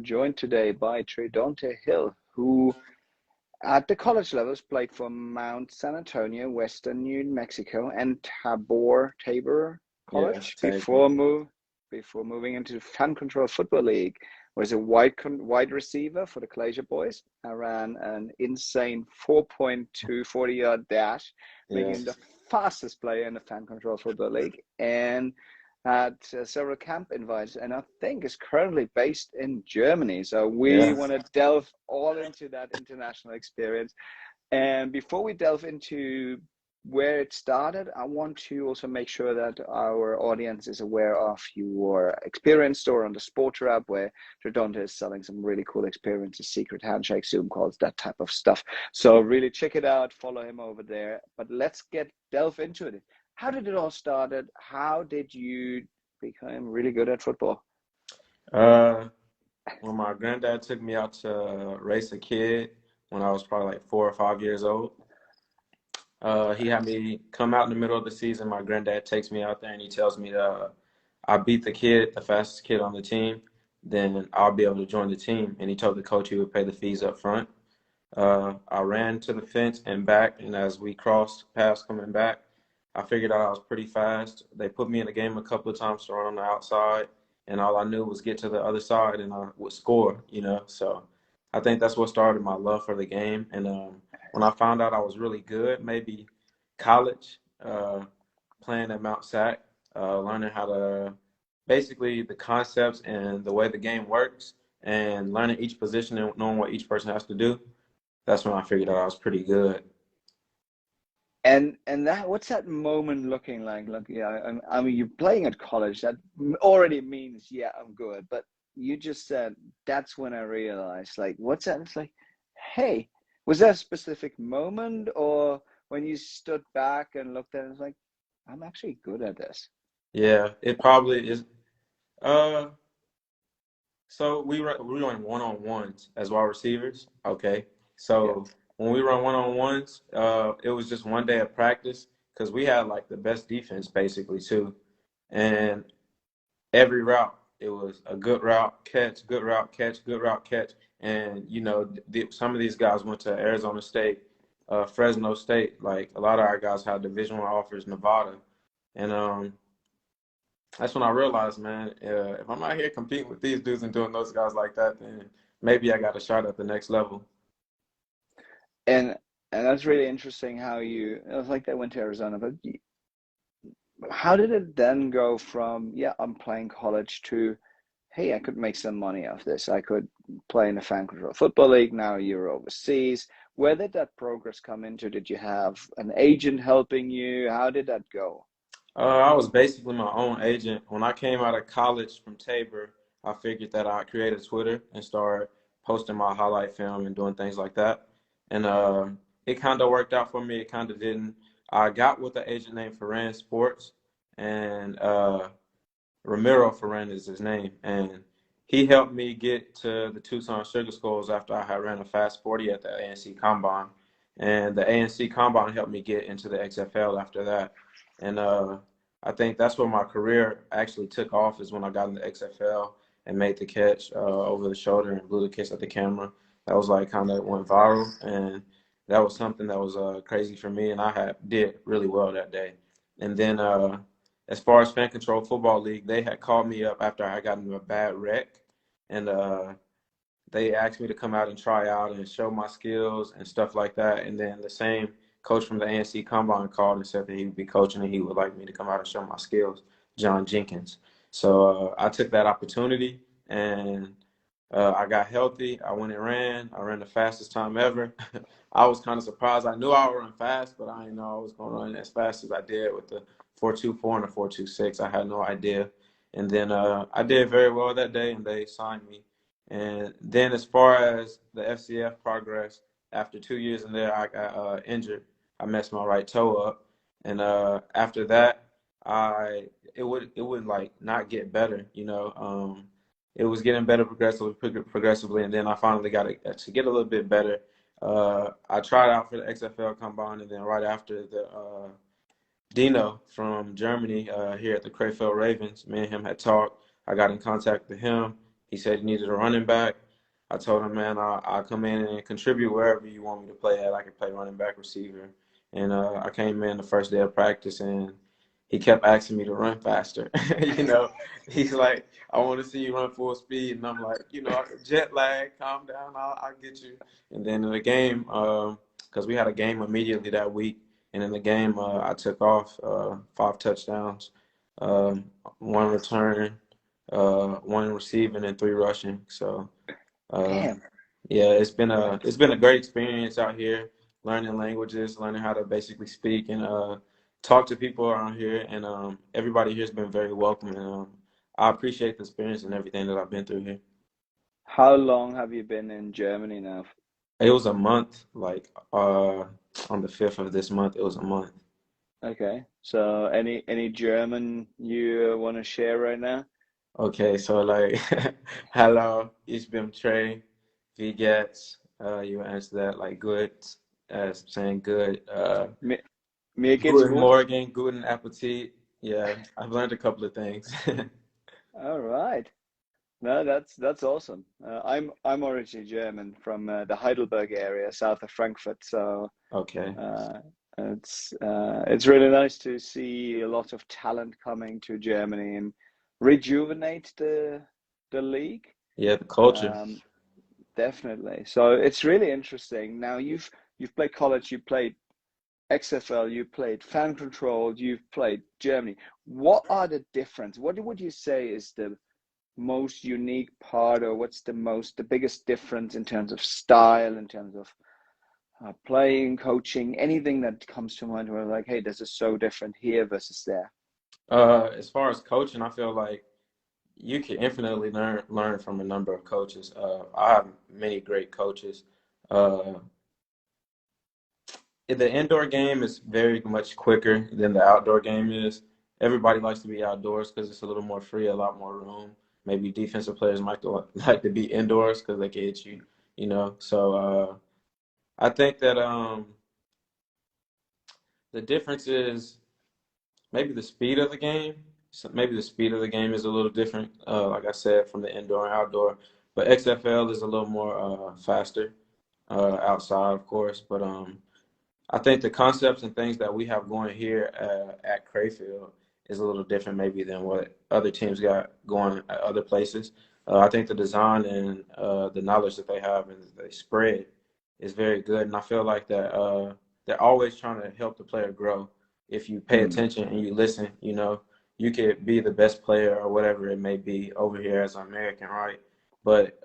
joined today by Treydonte Hill, who at the college levels played for Mount San Antonio, Western New Mexico, and Tabor College Yes, Tabor. before moving into Fan Control Football League. Was a wide receiver for the Glacier Boys. I ran an insane 4.2 40-yard dash, making him the Yes. fastest player in the Fan Control Football League, and had several camp invites, and I think is currently based in Germany. So we Yes. want to delve all into that international experience. And before we delve into where it started, I want to also make sure that our audience is aware of your experience store on the SPRTER app, where Treydonte is selling some really cool experiences, secret handshakes, Zoom calls, that type of stuff. So really check it out, follow him over there. But let's delve into it. How did it all started? How did you become really good at football? When my granddad took me out to race a kid when I was probably like 4 or 5 years old, he had me come out in the middle of the season. My granddad takes me out there and he tells me that I beat the kid, the fastest kid on the team, then I'll be able to join the team. And he told the coach he would pay the fees up front. I ran to the fence and back, and as we crossed paths coming back, I figured out I was pretty fast. They put me in the game a couple of times to run on the outside, and all I knew was get to the other side and I would score, So I think that's what started my love for the game. And when I found out I was really good, maybe college, playing at Mount Sac, learning how to basically the concepts and the way the game works and learning each position and knowing what each person has to do, that's when I figured out I was pretty good. And that, what's that moment looking like? Look, yeah, I mean, you're playing at college. That already means, yeah, I'm good. But you just said that's when I realized, like, what's that? It's like, hey, was that a specific moment, or when you stood back and looked at it, it's like, I'm actually good at this? Yeah, it probably is. Uh, so we run one-on-ones as wide receivers. Okay, Yeah. so when we run one-on-ones, it was just one day of practice because we had like the best defense basically too, and every route it was a good route catch, good route catch, good route catch, and some of these guys went to Arizona State, Fresno State. Like a lot of our guys had Division I offers, Nevada, and that's when I realized, man, if I'm out here competing with these dudes and doing those guys like that, then maybe I got a shot at the next level. And that's really interesting how it was like they went to Arizona, but how did it then go from, yeah, I'm playing college to, hey, I could make some money off this. I could play in the Fan Control Football League. Now you're overseas. Where did that progress come into? Did you have an agent helping you? How did that go? I was basically my own agent. When I came out of college from Tabor, I figured that I'd create a Twitter and start posting my highlight film and doing things like that. And it kind of worked out for me. It kind of didn't. I got with an agent named Ferran Sports, and Ramiro Ferran is his name. And he helped me get to the Tucson Sugar Skulls after I had ran a fast 40 at the ANC Combine. And the ANC Combine helped me get into the XFL after that. And I think that's where my career actually took off, is when I got in the XFL and made the catch over the shoulder and blew the kiss at the camera. That was like kind of went viral, and that was something that was crazy for me, and I did really well that day. And then as far as Fan Control Football League, they had called me up after I got into a bad wreck, and they asked me to come out and try out and show my skills and stuff like that. And then the same coach from the ANC Combine called and said that he would be coaching and he would like me to come out and show my skills, John Jenkins. So I took that opportunity, and I got healthy. I went and ran. I ran the fastest time ever. I was kind of surprised. I knew I would run fast, but I didn't know I was going to run as fast as I did with the 4.24 and the 4.26. I had no idea. And then I did very well that day, and they signed me. And then as far as the FCF progress, after 2 years in there, I got injured. I messed my right toe up, and after that, it would like not get better. It was getting better progressively, and then I finally got it to get a little bit better. I tried out for the XFL Combine, and then right after the Dino from Germany here at the Krefeld Ravens, me and him had talked. I got in contact with him, He said he needed a running back. I told him, man, I'll come in and contribute wherever you want me to play at. I can play running back, receiver. And I came in the first day of practice, and he kept asking me to run faster. He's like, I want to see you run full speed. And I'm like, jet lag, calm down, I'll get you. And then in the game, because we had a game immediately that week, and in the game, I took off 5 touchdowns, one return, one receiving, and 3 rushing. So, Damn. yeah, it's been a great experience out here, learning languages, learning how to basically speak and talk to people around here. And everybody here has been very welcoming. I appreciate the experience and everything that I've been through here. How long have you been in Germany now? It was a month, like on the 5th of this month, it was a month. Okay. So any German you want to share right now? Okay, so like, hello, ich bin Trey, wie geht's? You answer that like good, saying good. Mir, mir geht's Guten gut. Morgen, guten Appetit. Yeah, I've learned a couple of things. All right. No, that's awesome. I'm originally German from the Heidelberg area, south of Frankfurt. So Okay. uh, it's really nice to see a lot of talent coming to Germany and rejuvenate the league. Yeah, the culture. Um, Definitely. So it's really interesting. Now you've played college, you played XFL, you played fan controlled, you've played Germany. What are the difference? What would you say is the most unique part, or what's the biggest difference in terms of style, in terms of playing, coaching, anything that comes to mind where like, hey, this is so different here versus there? As far as coaching, I feel like you can infinitely learn from a number of coaches. I have many great coaches. Uh, the indoor game is very much quicker than the outdoor game is. Everybody likes to be outdoors because it's a little more free, a lot more room. Maybe defensive players might like to be indoors because they can hit you. So I think that the difference is maybe the speed of the game. So maybe the speed of the game is a little different, like I said, from the indoor and outdoor. But XFL is a little more faster outside, of course. But I think the concepts and things that we have going here at Crayfield is a little different maybe than what other teams got going at other places. I think the design and the knowledge that they have and they spread is very good. And I feel like that they're always trying to help the player grow. If you pay Hmm. attention and you listen, you could be the best player or whatever it may be over here as an American, right? But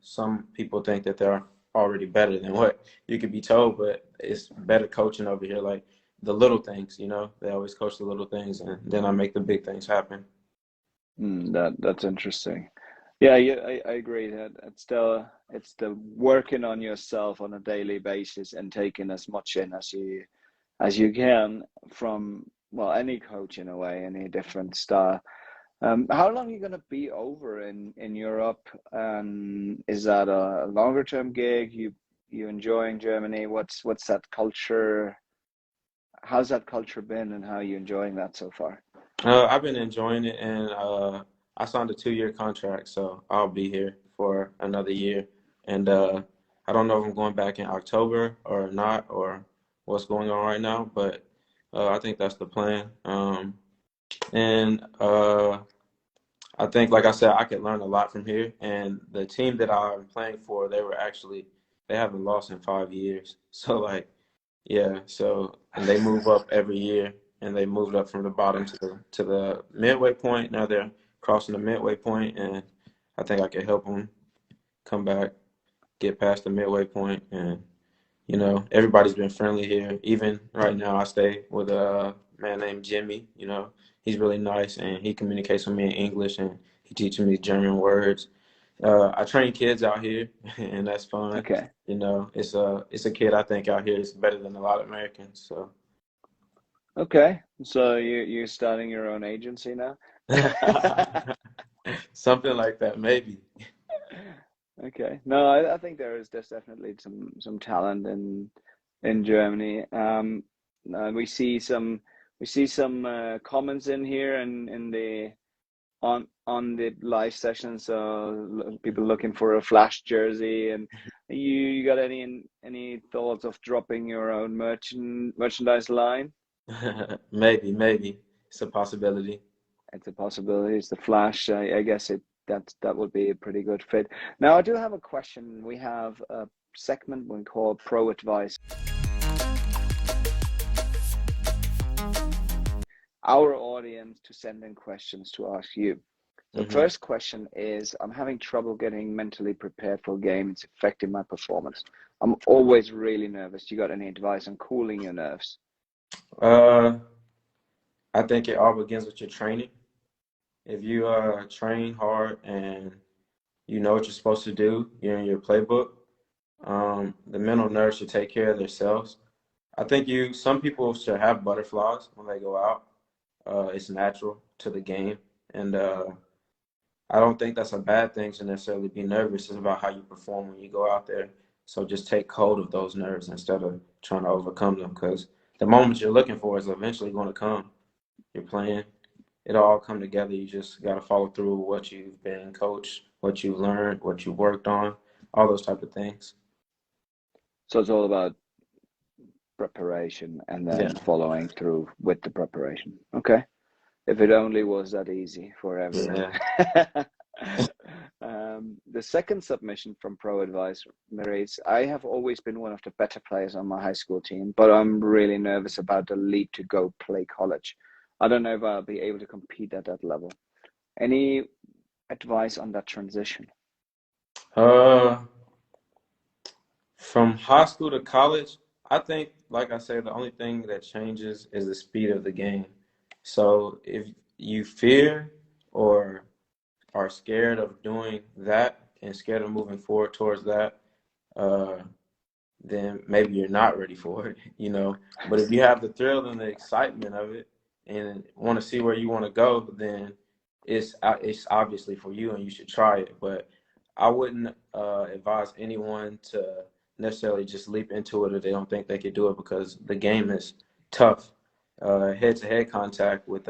some people think that they're already better than what you could be told, but it's better coaching over here. Like the little things, they always coach the little things, and then I make the big things happen. That's interesting. Yeah, I agree that it's the working on yourself on a daily basis and taking as much in as you can from, well, any coach in a way, any different style. How long are you gonna be over in Europe? Is that a longer term gig? You enjoying Germany? What's that culture? How's that culture been, and how are you enjoying that so far? I've been enjoying it, and I signed a 2-year contract, so I'll be here for another year. And I don't know if I'm going back in October or not, or what's going on right now, but I think that's the plan. And I think, like I said, I could learn a lot from here. And the team that I'm playing for, they haven't lost in 5 years. So like, yeah. So and they move up every year, and they moved up from the bottom to the midway point. Now they're crossing the midway point, and I think I could help them come back, get past the midway point, and everybody's been friendly here. Even right now, I stay with a man named Jimmy. He's really nice, and he communicates with me in English, and he teaches me German words. I train kids out here, and that's fun. Okay. It's a kid I think out here is better than a lot of Americans. So Okay. So you're starting your own agency now? something like that, maybe. Okay. No, I think there's definitely some talent in Germany. We see some comments in here in the on the live sessions, people looking for a Flash jersey, and you got any thoughts of dropping your own merchandise line? Maybe it's a possibility. It's a possibility. It's the Flash. I guess that would be a pretty good fit. Now, I do have a question. We have a segment we call Pro Advice. Our audience to send in questions to ask you. The first question is, I'm having trouble getting mentally prepared for a game. It's affecting my performance. I'm always really nervous. You got any advice on cooling your nerves? I think it all begins with your training. If you train hard and you know what you're supposed to do, you're in your playbook, the mental nerves should take care of themselves. I think some people should have butterflies when they go out. It's natural to the game. And I don't think that's a bad thing to necessarily be nervous. It's about how you perform when you go out there. So just take hold of those nerves instead of trying to overcome them, because the moment you're looking for is eventually going to come. You're playing. It'll all come together. You just got to follow through with what you've been coached, what you've learned, what you worked on, all those type of things. So it's all about preparation and then following through with the preparation. Okay. If it only was that easy for everyone. Yeah. The second submission from Pro Advice reads, I have always been one of the better players on my high school team, but I'm really nervous about the leap to go play college. I don't know if I'll be able to compete at that level. Any advice on that transition? From high school to college, I think, like I said, the only thing that changes is the speed of the game. So if you fear or are scared of doing that and scared of moving forward towards that, then maybe you're not ready for it, you know. But if you have the thrill and the excitement of it and want to see where you want to go, then it's obviously for you and you should try it. But I wouldn't advise anyone to necessarily just leap into it if they don't think they could do it, because the game is tough. Head-to-head contact with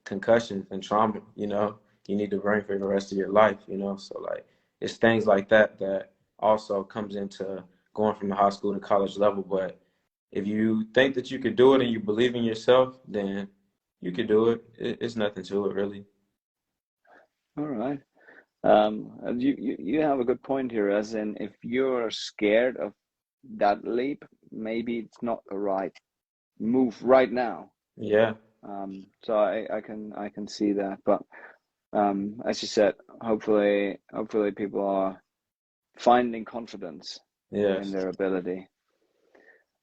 concussions and trauma, you know, you need to bring for the rest of your life, you know. So, like, it's things like that that also comes into going from the high school to college level. But if you think that you could do it and you believe in yourself, then you could do it. It's nothing to it, really. All right. You have a good point here, as in, if you're scared of that leap, maybe it's not the right move right now. Yeah. So I can see that, but as you said, hopefully people are finding confidence in their ability.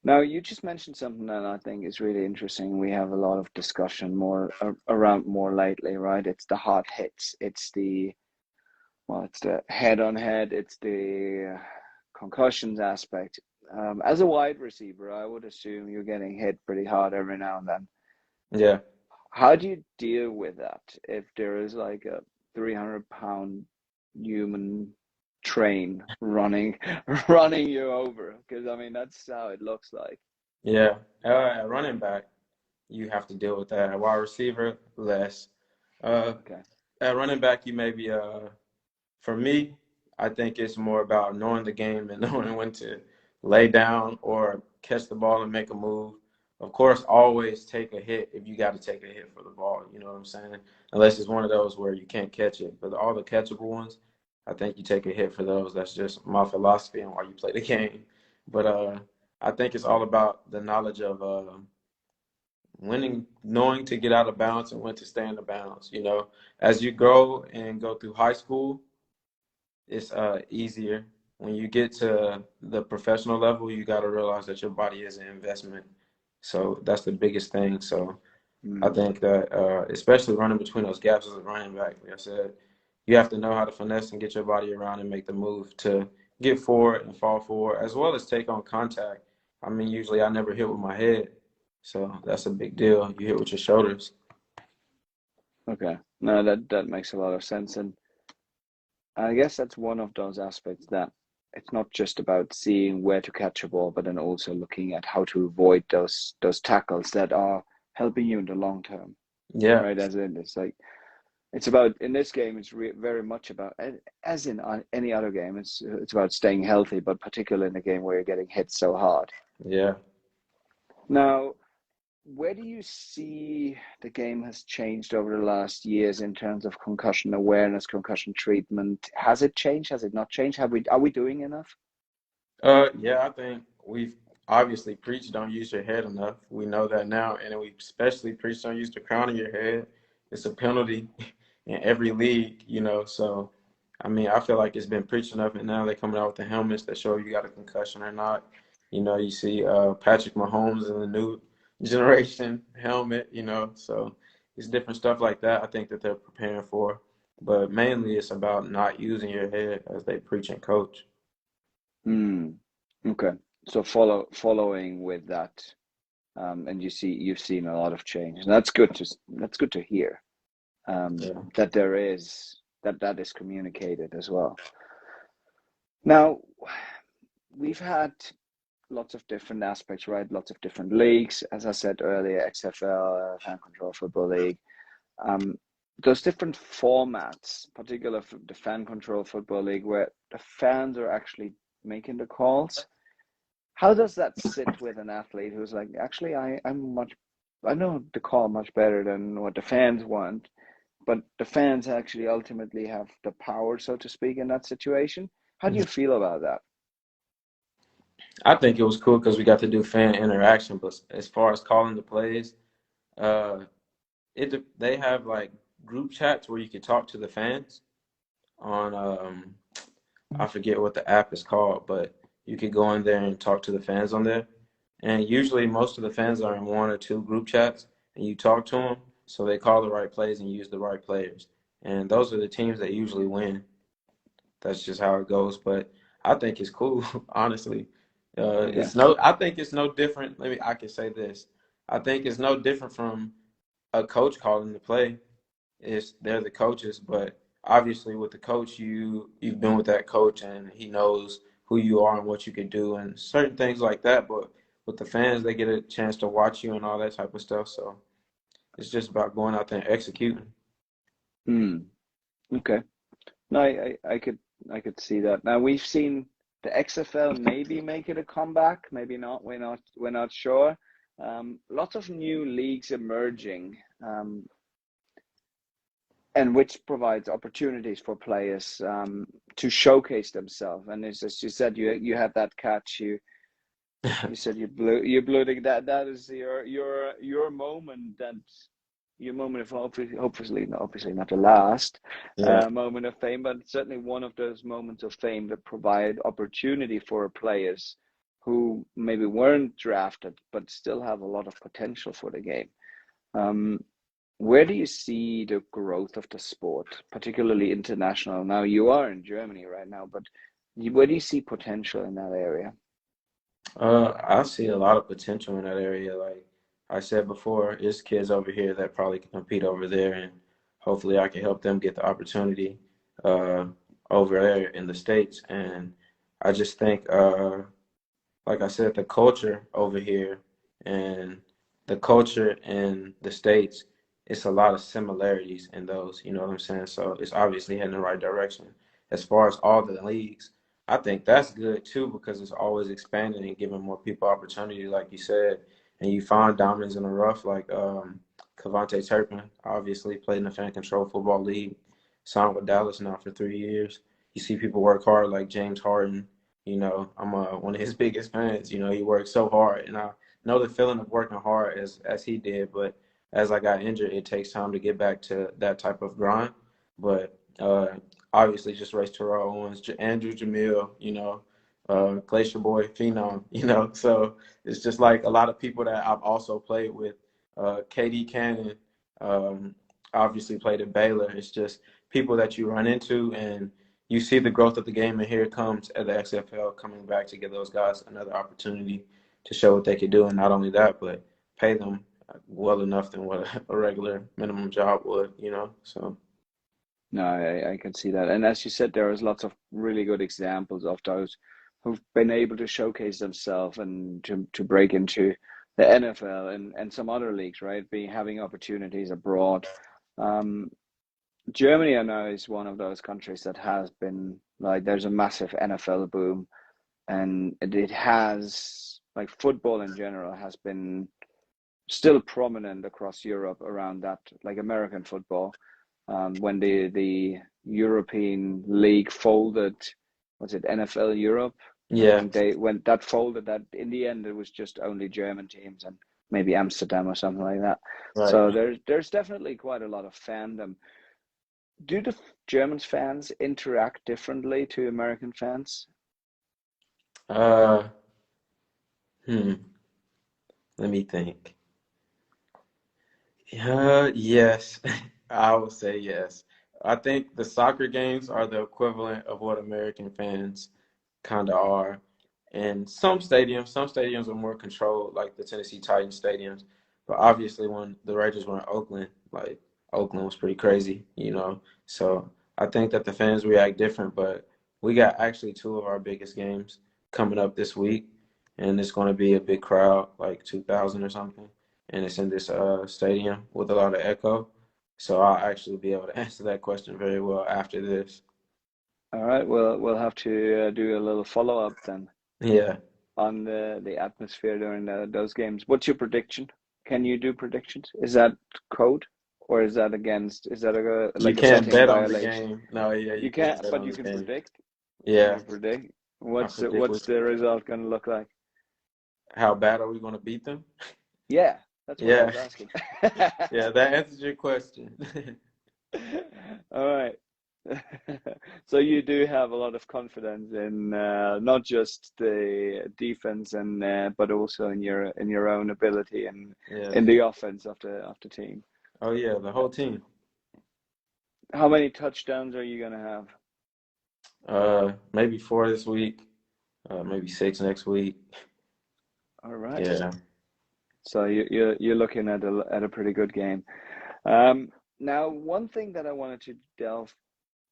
Now, you just mentioned something that I think is really interesting. We have a lot of discussion around more lately, right? It's the hard hits. It's the head-on-head. It's the concussions aspect. As a wide receiver, I would assume you're getting hit pretty hard every now and then. Yeah. How do you deal with that if there is like a 300-pound human train running you over? Because I mean, that's how it looks like. Yeah. At running back, you have to deal with that. At wide receiver, less. Okay. At running back, you maybe for me, I think it's more about knowing the game and knowing when to lay down or catch the ball and make a move. Of course, always take a hit if you got to take a hit for the ball. You know what I'm saying? Unless it's one of those where you can't catch it. But all the catchable ones, I think you take a hit for those. That's just my philosophy on why you play the game. But I think it's all about the knowledge of knowing to get out of bounds and when to stay in the bounds. You know, as you grow and go through high school, it's easier. When you get to the professional level, you got to realize that your body is an investment. So that's the biggest thing. So I think that especially running between those gaps as a running back, like I said, you have to know how to finesse and get your body around and make the move to get forward and fall forward, as well as take on contact. I mean, usually I never hit with my head. So that's a big deal. You hit with your shoulders. Okay. No, that makes a lot of sense. And I guess that's one of those aspects that it's not just about seeing where to catch a ball, but then also looking at how to avoid those tackles that are helping you in the long term. Yeah. Right. As in, it's like It's about, in this game, it's very much about, as in any other game, it's about staying healthy, but particularly in a game where you're getting hit so hard. Yeah. Now, where do you see the game has changed over the last years in terms of concussion awareness, concussion treatment? Has it changed? Has it not changed? Are we doing enough? Yeah, I think we've obviously preached don't use your head enough. We know that now, and we especially preach don't use the crown of your head. It's a penalty in every league, you know. So, I mean, I feel like it's been preached enough, and now they're coming out with the helmets that show you got a concussion or not. You know, you see Patrick Mahomes in the new generation helmet, you know. So it's different stuff like that I think that they're preparing for. But mainly it's about not using your head as they preach and coach. Hmm. Okay. So following with that, and you've seen a lot of change, and that's good to hear. Yeah. That that is communicated as well. Now, we've had lots of different aspects, right? Lots of different leagues, as I said earlier, XFL, Fan Control Football League. Those different formats, particularly for the Fan Control Football League, where the fans are actually making the calls. How does that sit with an athlete who's like, actually, I know the call much better than what the fans want, but the fans actually ultimately have the power, so to speak, in that situation. How do you feel about that? I think it was cool because we got to do fan interaction. But as far as calling the plays, uh, they have like group chats where you could talk to the fans on I forget what the app is called, but you could go in there and talk to the fans on there. And usually most of the fans are in one or two group chats, and you talk to them, so they call the right plays and use the right players. And those are the teams that usually win. That's just how it goes. But I think it's cool, honestly. Yeah. I think it's no different. I can say this. I think it's no different from a coach calling the play. They're the coaches, but obviously with the coach, you've been with that coach and he knows who you are and what you can do and certain things like that. But with the fans, they get a chance to watch you and all that type of stuff. So it's just about going out there and executing. Okay. No, I could see that. Now we've seen the XFL maybe make it a comeback, maybe not. We're not sure. Lots of new leagues emerging, and which provides opportunities for players to showcase themselves. And as you said, you had that catch. You said you blew that is your moment, that your moment of obviously not the last Yeah. moment of fame, but certainly one of those moments of fame that provide opportunity for players who maybe weren't drafted but still have a lot of potential for the game. Where do you see the growth of the sport, particularly international? Now you are in Germany right now, but where do you see potential in that area? I see a lot of potential in that area. Like I said before, there's kids over here that probably can compete over there, and hopefully I can help them get the opportunity uh, over there in the States. And I just think, like I said, the culture over here and the culture in the States, it's a lot of similarities in those, you know what I'm saying? So it's obviously heading in the right direction. As far as all the leagues, I think that's good too because it's always expanding and giving more people opportunity, like you said. And you find diamonds in the rough, like Cavante Turpin, obviously played in the Fan Control Football League, signed with Dallas now for 3 years. You see people work hard, like James Harden. You know, I'm one of his biggest fans. You know, he worked so hard, and I know the feeling of working hard as he did. But as I got injured, it takes time to get back to that type of grind. But obviously, just race Terrell Owens, Andrew Jamil, you know, Glacier Boy, Phenom, you know. So it's just like a lot of people that I've also played with. KD Cannon, obviously played at Baylor. It's just people that you run into and you see the growth of the game, and here it comes at the XFL coming back to give those guys another opportunity to show what they could do, and not only that, but pay them well enough than what a regular minimum job would, you know. So No, I can see that. And as you said, there is lots of really good examples of those who've been able to showcase themselves and to break into the NFL and some other leagues, right? Having opportunities abroad. Um, Germany, I know, is one of those countries that has been like, there's a massive NFL boom, and it has, like, football in general has been still prominent across Europe around that, like American football. When the European League folded, was it NFL Europe? Yeah, When that folded, that in the end it was just only German teams and maybe Amsterdam or something like that. right. So there's definitely quite a lot of fandom. Do the German fans interact differently to American fans? Uh, hmm. Let me think. Yes, I would say yes. I think the soccer games are the equivalent of what American fans kind of are. And some stadiums are more controlled, like the Tennessee Titans stadiums. But obviously, when the Raiders were in Oakland, like Oakland was pretty crazy, you know. So I think that the fans react different. But we got actually two of our biggest games coming up this week, and it's going to be a big crowd, like 2,000 or something, and it's in this stadium with a lot of echo. So I'll actually be able to answer that question very well after this. All right, we'll have to do a little follow up then Yeah. on the atmosphere during those games. What's your prediction? Can you do predictions? Is that code, or is that against? Is that You like a can't betting bet on the violation? game. No, yeah, you You can't can't, bet but on you the can game. predict. Can Yeah, you predict? I predict What's the result going to look like? how bad are we going to beat them? Yeah, that's what I Yeah, was asking. yeah, that answers your question. All right. So you do have a lot of confidence in not just the defense and but also in your own ability and Yeah. in the offense of the team. Oh yeah, the whole team. How many touchdowns are you gonna have? Maybe 4 this week. Maybe 6 next week. All right. Yeah. So you're looking at a pretty good game. Now, one thing that I wanted to delve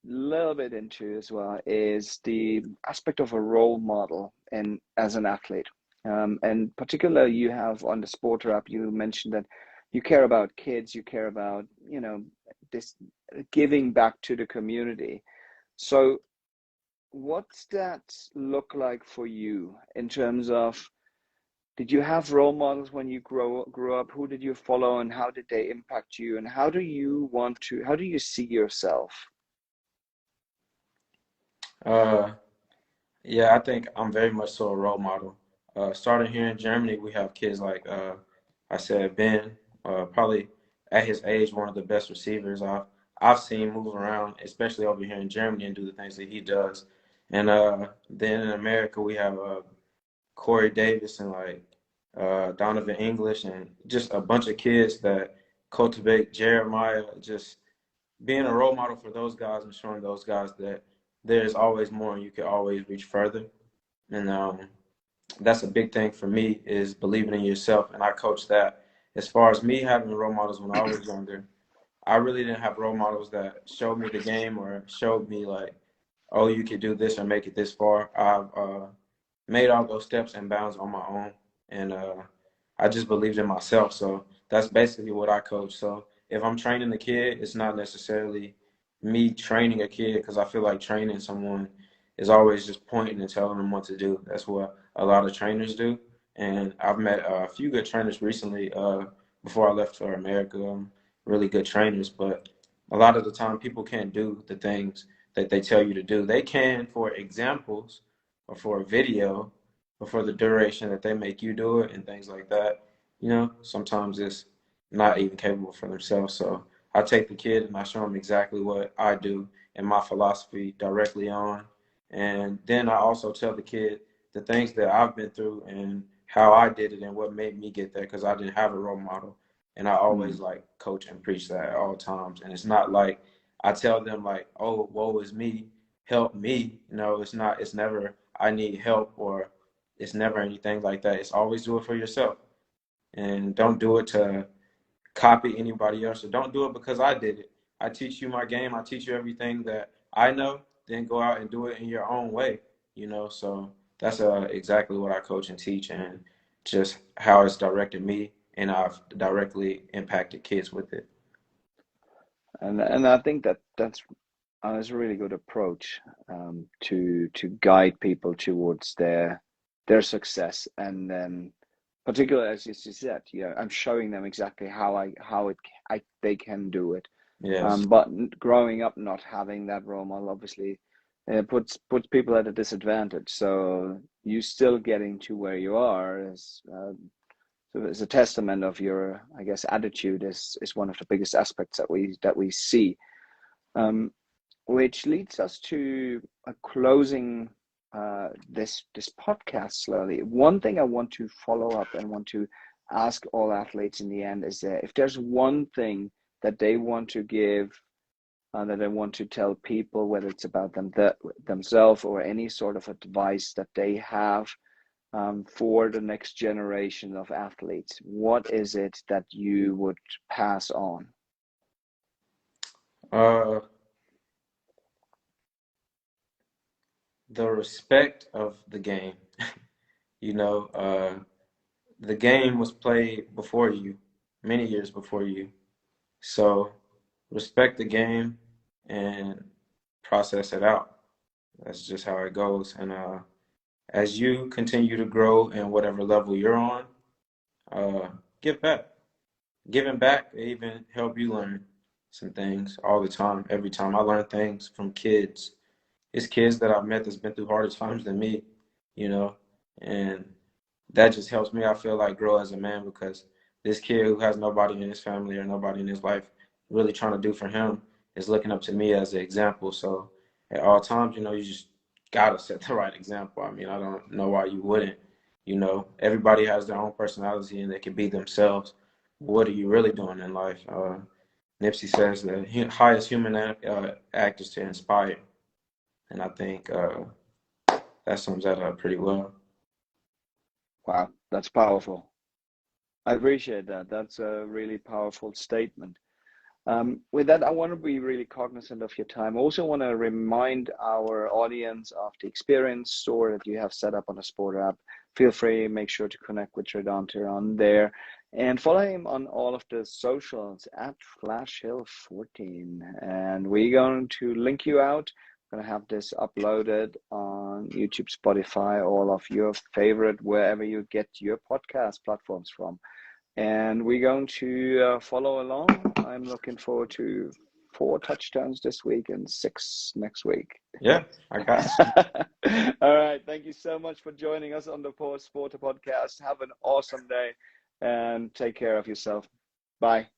little bit into as well is the aspect of a role model and as an athlete. And particularly you have on the SPRTER app, you mentioned that you care about kids, you care about, this giving back to the community. So what's that look like for you in terms of, did you have role models when you grew up? Who did you follow and how did they impact you? And how do you see yourself? Uh, yeah, I think I'm very much so a role model. Starting here in Germany, we have kids like I said, Ben, probably at his age, one of the best receivers I've seen move around, especially over here in Germany, and do the things that he does. And then in America, we have Corey Davis and like Donovan English, and just a bunch of kids that cultivate Jeremiah. Just being a role model for those guys and showing those guys that there's always more and you can always reach further. And that's a big thing for me is believing in yourself. And I coach that. As far as me having role models when I was younger, I really didn't have role models that showed me the game or showed me like, oh, you could do this or make it this far. I've made all those steps and bounds on my own, and I just believed in myself. So that's basically what I coach. So if I'm training a kid, it's not necessarily me training a kid because I feel like training someone is always just pointing and telling them what to do. That's what a lot of trainers do. And I've met a few good trainers recently before I left for America, really good trainers. But a lot of the time, people can't do the things that they tell you to do. They can for examples or for a video or for the duration that they make you do it and things like that. You know, sometimes it's not even capable for themselves. So I take the kid and I show them exactly what I do and my philosophy directly on. And then I also tell the kid the things that I've been through and how I did it and what made me get there because I didn't have a role model. And I always Mm. like coach and preach that at all times. And it's not like I tell them like, oh, woe is me, help me. No, it's not. It's never I need help or it's never anything like that. It's always do it for yourself and don't do it to copy anybody else or don't do it because I did it. I teach you my game. I teach you everything that I know. Then go out and do it in your own way. You know, so that's exactly what I coach and teach and just how it's directed me and I've directly impacted kids with it. And I think that's a really good approach, to guide people towards their success, and then particularly as you said, I'm showing them exactly how they can do it. Yes. But growing up not having that role model obviously puts people at a disadvantage. So you still getting to where you are is a testament of your, I guess, attitude is one of the biggest aspects that we see. Which leads us to a closing this podcast slowly. One thing I want to follow up and want to ask all athletes in the end is that if there's one thing that they want to give, that they want to tell people, whether it's about themselves or any sort of advice that they have, for the next generation of athletes, what is it that you would pass on? The respect of the game. The game was played before you, many years before you. So respect the game and process it out. That's just how it goes. And as you continue to grow in whatever level you're on, give back. Giving back even help you learn some things all the time. Every time I learn things from kids. It's kids that I've met that's been through harder times than me, and that just helps me, I feel like, grow as a man, because this kid who has nobody in his family or nobody in his life really trying to do for him is looking up to me as an example. So at all times, you just got to set the right example. I mean, I don't know why you wouldn't. Everybody has their own personality and they can be themselves. What are you really doing in life? Nipsey says the highest human act is to inspire. And I think that sums that up pretty well. Wow, that's powerful. I appreciate that. That's a really powerful statement. With that, I want to be really cognizant of your time. I also want to remind our audience of the experience store that you have set up on the SPRTER app. Feel free, make sure to connect with Treydonte on there and follow him on all of the socials at FlashHill14. And we're going to link you out. Going to have this uploaded on YouTube, Spotify, all of your favorite, wherever you get your podcast platforms from. And we're going to follow along. I'm looking forward to 4 touchdowns this week and 6 next week. Yeah, I got you. All right. Thank you so much for joining us on the SPRTER Podcast. Have an awesome day and take care of yourself. Bye.